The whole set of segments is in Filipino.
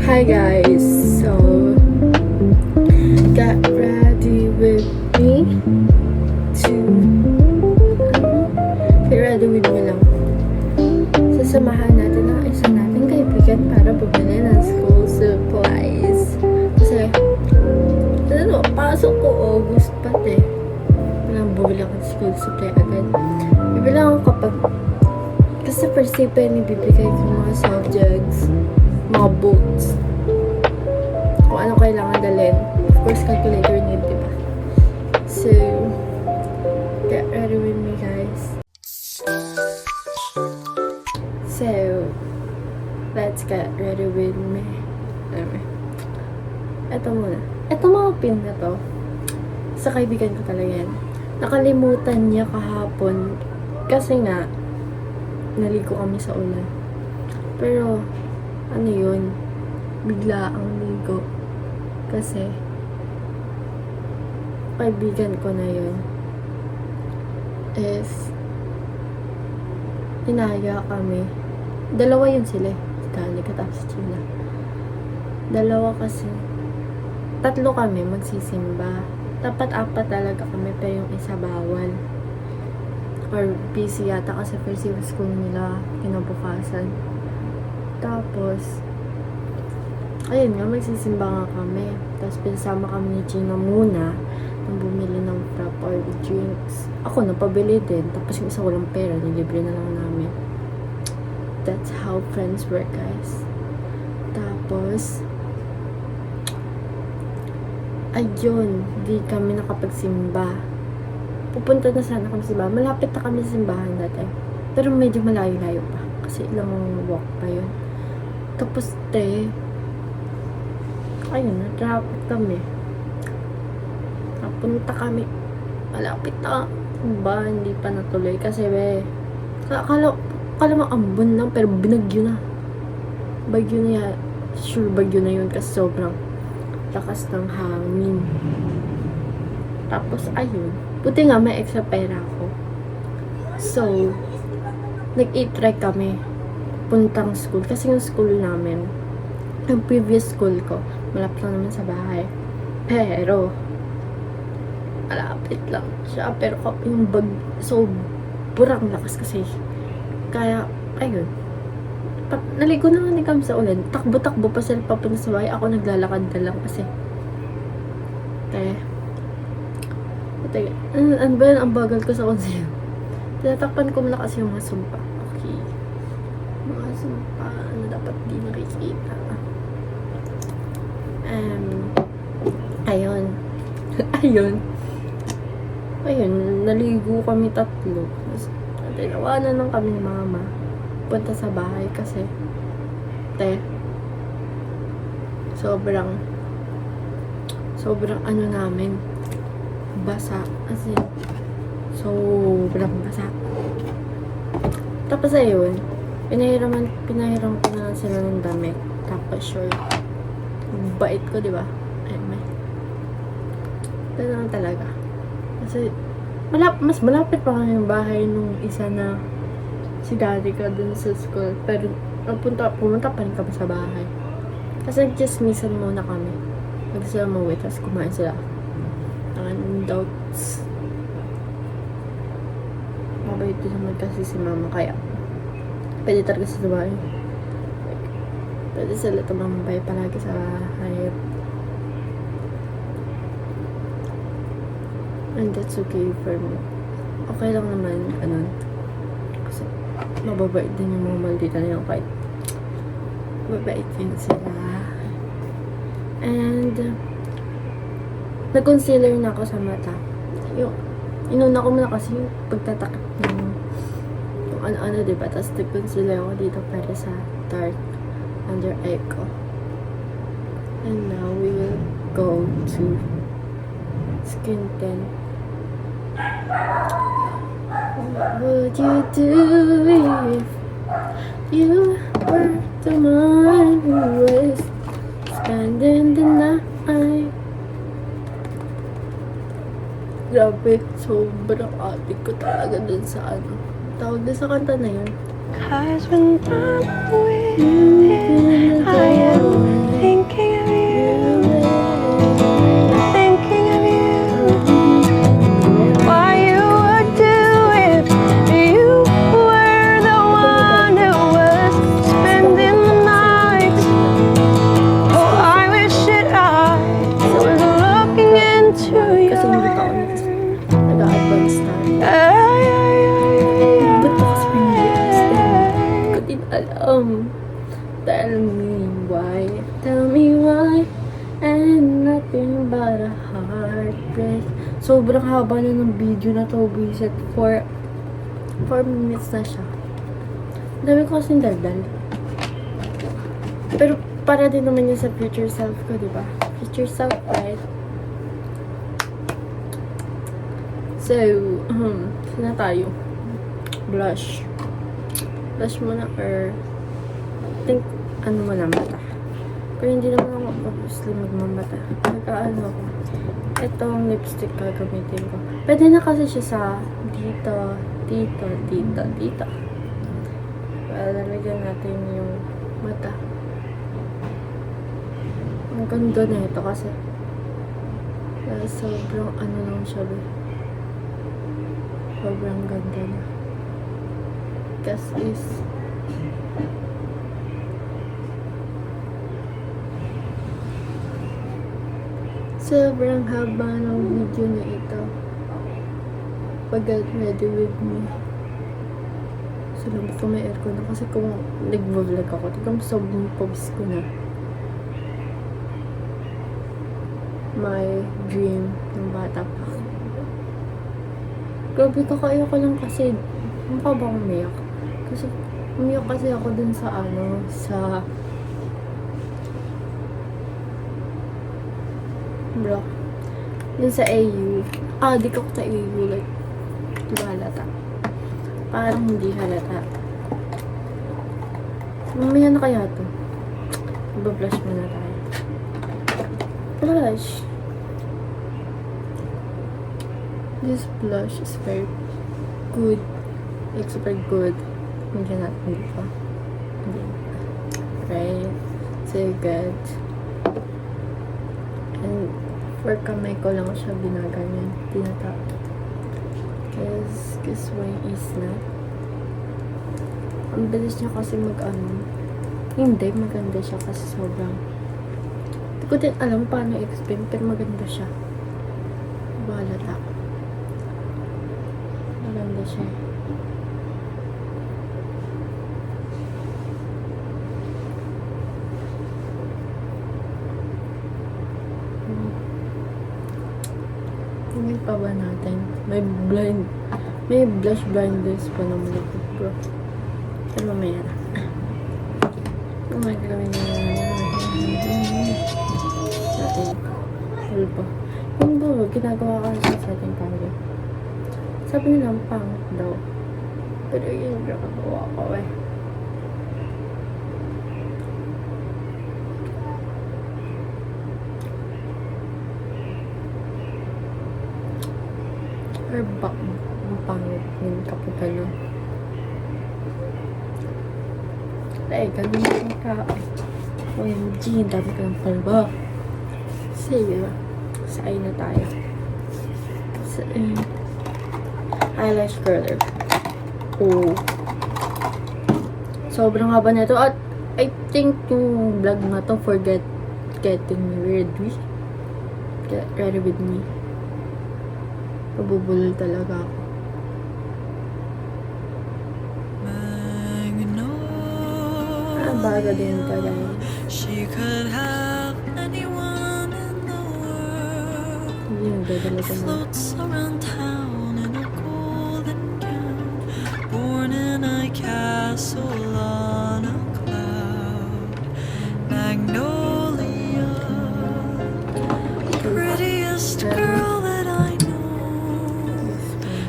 Hi guys, so get ready with me to get ready with me lang. Sasamahan natin ang isa nating kaibigan para bumili ng school supplies. Kasi, ano, pasok ko August pati. Walang bumili ako ng school supply agad. Bibili ako kapag kasi first day pa yun ibibigay ko mga subjects, mga books, kung ano kailangan dalhin. Of course, calculator need, diba? So, get ready with me, guys. So, let's get ready with me. Ito muna. Ito mga pin na to, sa kaibigan ko talaga yan. Nakalimutan niya kahapon kasi nga, naligo kami sa ulan. Pero, ano yun? Bigla ang ligo. Kasi, kaibigan ko na yun is, inaya kami. Dalawa yun sila. Danica tapos Gina. Dalawa kasi. Tatlo kami magsisimba. Dapat apat talaga kami, pero yung isa bawal. Or busy yata kasi first day of school nila kinabukasan. Tapos ayun nga, magsisimba nga kami. Tapos pinsama kami ni Gina muna nang bumili ng frap or drinks. Ako napabili din. Tapos yung isa walang pera, nilibre na lang namin. That's how friends work, guys. Tapos ayun, di kami nakapagsimba. Pupunta na sana kami sa simbahan. Malapit na kami sa simbahan dati. Pero medyo malayo-layo pa. Kasi ilang walk pa yun. Tapos, ayun, na-traffic kami. Napunta kami. Malapit na. Ba, hindi pa natuloy. Kasi, akala mo ambon lang, pero binagyo na. Bagyo na yan. Sure, bagyo na yun kasi sobrang lakas ng hangin. Tapos, ayun. Buti nga may extra pera ako. So, nag-e-try kami puntang school. Kasi yung school namin, yung previous school ko, malapit lang naman sa bahay. Pero, malapit lang siya. Pero yung bag, sobrang lakas kasi. Kaya, ayun. Naligo na nga kami sa ulan. Takbo-takbo pa sila papunta sa bahay. Ako naglalakad na lang kasi. Kaya, ano ba yan? Ang bagal ko sa konseyo. Tinatakpan ko muna kasi yung mga sumpa. Okay. Mga sumpa na dapat di nakikita. Ayun. Ayun. Naligo kami tatlo. Tinawanan lang kami ni mama. Punta sa bahay kasi sobrang ano namin, basa. As in, sobrang basa. Tapos ayun, pinahiram ko na lang sila ng damit. Tapos short. Bait ko, diba? Ayun, may. Ito lang talaga. Kasi, mas malapit pa kami yung bahay nung isa na si daddy ka dun sa school. Pero, pumunta pa rin kami sa bahay. Kasi nag-chismisan muna kami. Sila mawit, tapos kumain sila ng doubts. Mabait din naman kasi si mama, kaya pwede talaga sa bahay. Pwede sila tumambay palagi sa bahay. And that's okay for me. Okay lang naman, kasi mababait din yung mga maldita na yun, kahit mabait din sila. And nag-concealer na ako sa mata. Inuna ko muna kasi yung pagtatakip ng kung ano-ano, diba? Tapos nag-concealer ako dito para sa dark under eye ko. And now we will go to skin tint. What would you do if you were the one who was spending the night? Grabe, sobrang adik ko talaga dun sa tawag na sa kanta na yun. 'Cause when I'm with you, I am thinking of you, thinking of you. Why you would do it? You were the one who was spending the night. Oh, I wish that I was looking into Kasi hindi pa ako yours. nag-advance tayo. Ba't ba kasi pinag-extend? Hindi ko din alam. Tell me why. Tell me why. And nothing but a heartbreak. Sobrang haba na ng video na to. Bisit 4 minutes na siya. Dami ko kasing daldal. Pero para din naman yun sa future self ko, di ba? Future self, right? So, saan na tayo? Blush. Blush muna or think, ano mo na mata. Pero hindi naman ako obviously magmamata. Nagkaano ako. Itong lipstick gagamitin ko. Pwede na kasi siya sa dito, dito, dito, dito. Lalagyan natin yung mata. Ang ganda na ito kasi sobrang ano lang siya. Sobrang ganda na. Kasi is sobrang haba ng video na ito. Pag-get ready with me. So, labot ko may aircon na kasi kung nag-vlog ako, tigam sobrang pubs ko na. My dream ng bata pa. Grabe, kakaya ko lang kasi mukha ba akong umiyak? Kasi umiyak kasi ako dun sa sa bro. Dun sa AU. Di ko sa AU. Like, di ba halata? Parang hindi halata. Mamaya na kaya to. Iba-blush muna tayo. Blush. This blush is very good. Like, super good. Hindi natin dito. Hindi. Right? So good. And for kamay ko lang siya binaganyan. Tinatap. Because why is not? Ang bilis niya kasi hindi, maganda siya kasi sobrang hindi ko din alam paano i-explain pero maganda siya. Balata. Maganda siya. Tingin pa ba natin? May blush blinders pa naman ako, bro. Pero mamaya na. Gagawin na natin. Hul pa. Yung ba, ginagawa ka sa setting camera. Sabi nila, ang pangit daw. Pero yun, ginagawa ko eh. Or bak ang pangit yung kapital nun. Ay, ganun yung ka. OMG, dami ka ng palba. Sige ba? Sa ay na tayo. Sa eyelash curler. Oh. Sobrang haba na ito. At I think yung vlog na to for getting ready. Get ready with me. Mabubulol talaga ako. Bago din ka guys. She could have anyone in the world. Yun, dadala ko na. Floats around town in a golden gown, born in a castle on a cloud. Magnolia, prettiest girl that I know.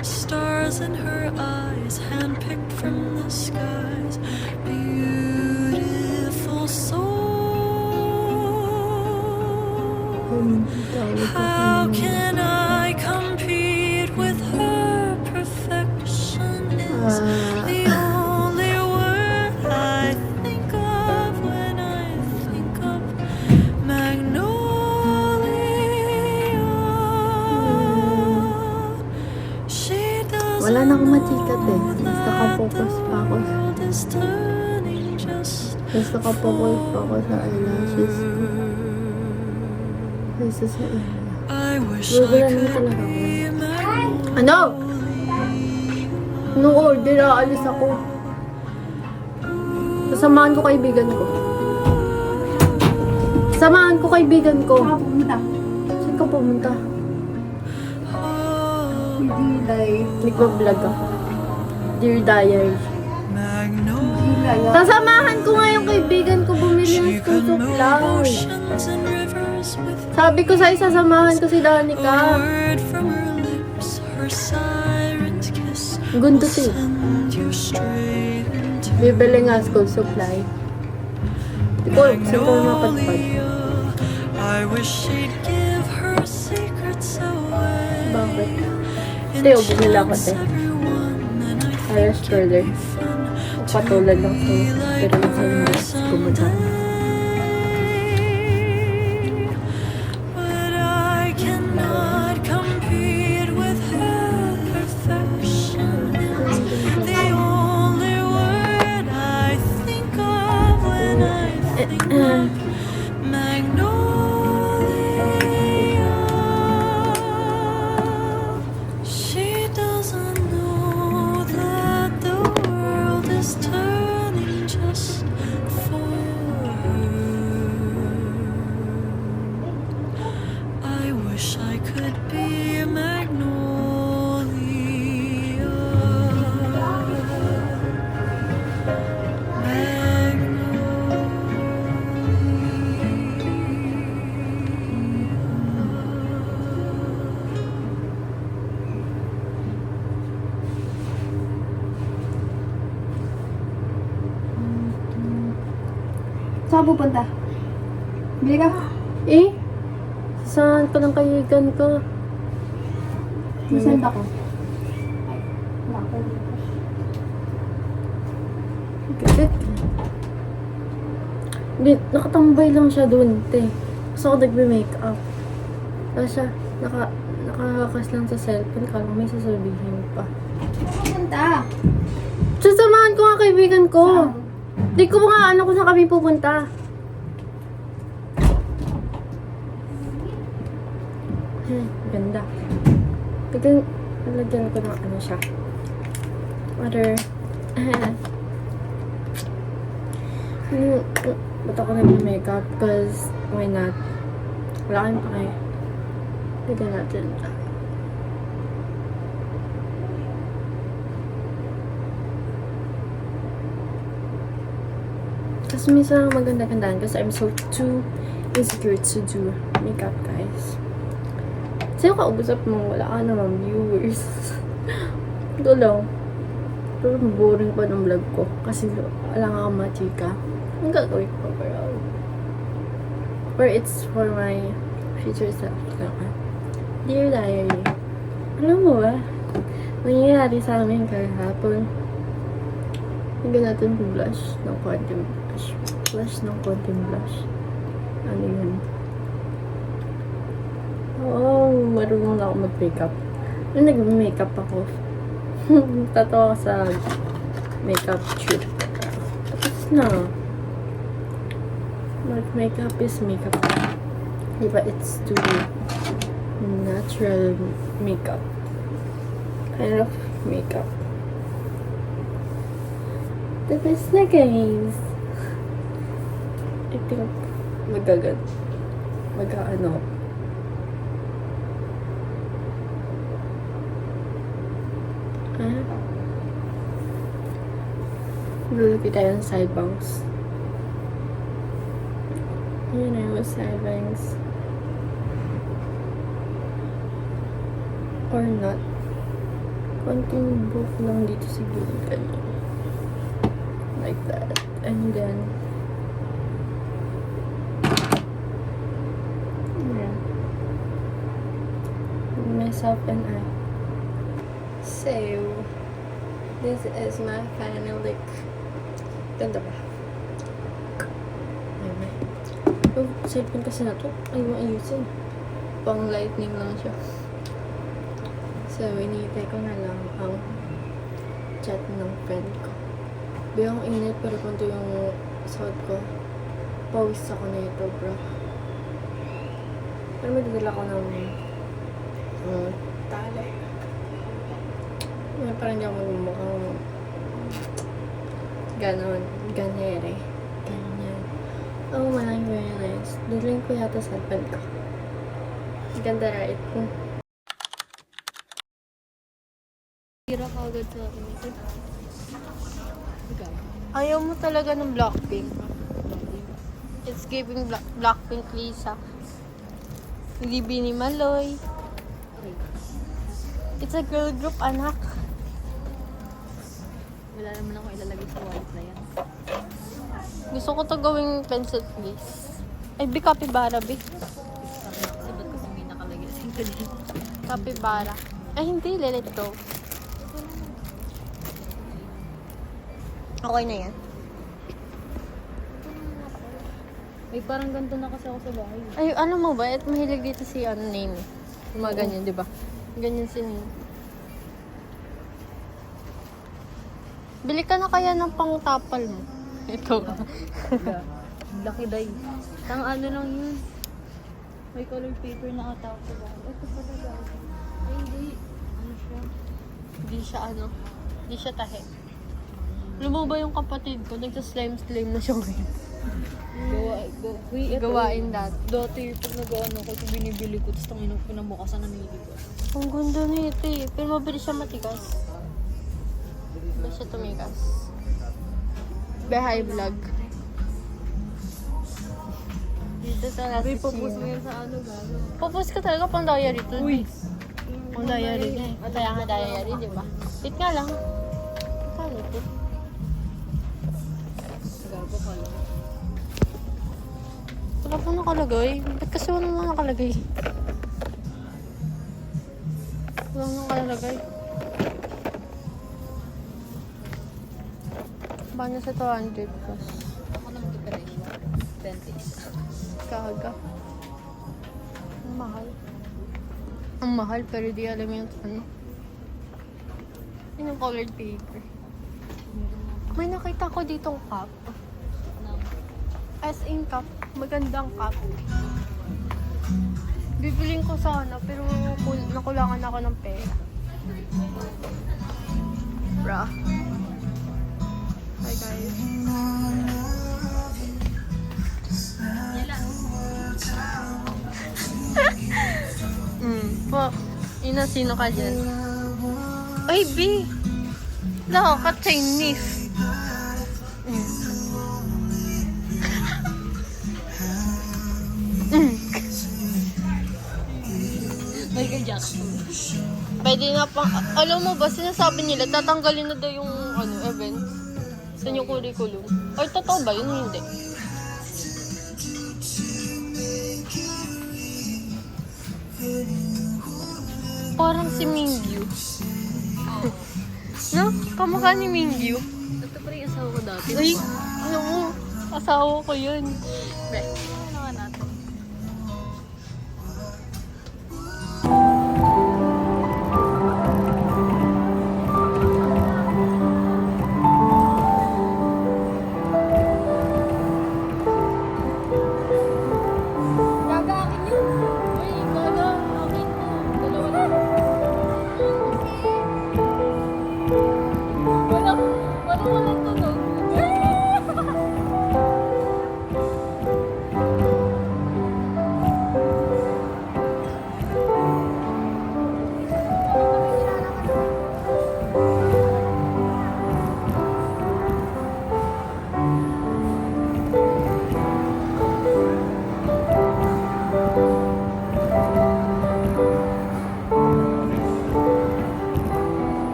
Stars in her eyes, handpicked from the skies. Beautiful soul. How can I compete with her? Perfection is the only word I think of when I think of is turning just Mas nakapakul pa ako sa eyelashes ko. Kaysa sa ina. I wish I Gugulan mo could talaga ako. be Magnolia. Ano? Nung order, aalis ako. Sasamahan ko kaibigan ko. Samahan ko kaibigan ko. Saan ka pumunta? Saan ka pumunta? Hindi live. Nagpa-vlog ako. Dear Diary. Magnolia. Hindi live. Sasamahan ko nga yung kaibigan ko bumili ng She school could move supply. oceans and rivers with Sabi ko sa'yo, sasamahan ko si a Danica. word from her lips, her siren's kiss Gundo will to eh. send you straight into Bibili nga school supply. Hindi ko alam kung saan ko mapadpad. Magnolia. I wish she'd give her secrets away. Bakit? And Te, bumili ako, te. everyone, and I think Kaya stroller. it'd be fun to Patulad lang to. be like Pero yung sa her mas gumagana. someday. But I cannot compete with her perfection. The only word I think of when I think of Magnolia. She doesn't know that the world is turning just for her. I wish I could be a Magnolia. Saan ka pupunta? Bili ka? Eh? Saan ka ng kaibigan ko? Sasend ako. Ay, wala ko. Galit. Hindi, nakatambay lang siya dun, te. Gusto ko nagbe-makeup. Tapos siya, nakakas lang sa cellphone. Kala ko may sasabihin pa. Pupunta. Sasamahan ko nga kaibigan ko. Saan? Di ko nga ano kung saan kami pupunta. Ganda. Lagyan ko ng ano siya. Water. Ba't ako nag-makeup? Because, why not? Wala kayong pake. Lagyan natin. Kasi minsan maganda-gandaan kasi I'm so too insecure to do makeup, guys. Sino ka usap mo? Wala ka naman viewers. Ito lang. Pero boring pa ng vlog ko. Kasi wala nga akong machika. Ang gagawin ko overall. Or it's for my future self. Dear Diary. Alam mo ba? Nangyayari sa amin kahapon. Hanggang natin blush ng konting blush. Blush ng konting blush. Ano yun? Oo, marunong na ako mag-makeup. Nung nag-makeup ako, tatawa ako sa makeup shoot. Tapos na. Makeup is makeup. Diba, it's too natural makeup. Kind of makeup. Tapos na, guys. I think mag-ano. Lulupit tayo ng side bangs. Yun na yung side bangs. Or not. Konting buhok lang dito sa gilid. Ganyan. Like that. And then, yeah. Myself and I. So, this is my final look. Ganda ba? Ayun. Oh, cellphone kasi na to. Ayaw ayusin. Pang lightning lang siya. So, inihintay ko na lang ang chat ng friend ko. Biyang init pero kunti yung suot ko. Pawis ako nito, bro. Pero may dadala ko ng tali. Parang hindi ako magmukhang ganon. Ganere. Ganyan. Oh, malang very nice. Duling ko yata sa husband ko. Ganda, right? Tira ka agad sa akin ito. Ayaw mo talaga ng Blackpink. It's giving Blackpink Lisa. Libby ni Maloy. It's a girl group, anak. Wala naman ako ilalagay sa wallet na yan. Gusto ko to gawing pencil case. Ay, bi capybara, bi. Kasi ba't ko may nakalagay sa ito din? Capybara. Ay, hindi. Let it go. Okay na yan. Ay, parang ganito na kasi ako sa bahay. Ay, ano mo ba? At mahilig dito si name. Yung mga ganyan, di ba? Ganyan si name. Bili ka na kaya ng pangtapal mo. Ito. Lucky day. Tang ano lang yun. May color paper na ata ako sa bahay. Ito pala guys. Ay, hindi. Ano siya? Hindi siya tahe. Alam mo ba yung kapatid ko, nagsa-slime na siya ngayon. Gawain dati. Dati, pag nag-ano ko, ito binibili ko, tapos tangin ko pinabukasan na nili ko. Ang ganda nito eh. Pero mabilis siya matigas. Mabilis siya tumigas. Behay vlog. Dito talaga si Popost mo Chino. yan sa ano, gano'n. Popost ka talaga pang diary to. Uy! Pang diary na eh. Kaya nga diary, di ba? Wait nga lang. Paano ito? Gago ka lang. Wala pa nakalagay. Ba't kasi wala na nakalagay? Wala na nakalagay. Banya sa 200 plus. Ako na mag-operation. 20. Kaga. Ang mahal. Ang mahal pero di alam yung ano. Yun yung colored paper. May nakita ko ditong cup. As in cup. Magandang cup. Bibiling ko sana pero nakulangan ako ng pera. Bra. Hi guys. Po. Ina, sino ka dyan? Ay, B! Lako ka Chinese. Michael Jackson. Pwede na pang... Alam mo ba, sinasabi nila, tatanggalin na daw yung event sa inyong curriculum. Or totoo ba yun? Hindi. Parang si Mingyu. No? Kamukha ni Mingyu. Ito pa rin yung asawa ko dati. Ay, ano mo? Asawa ko yun. Right.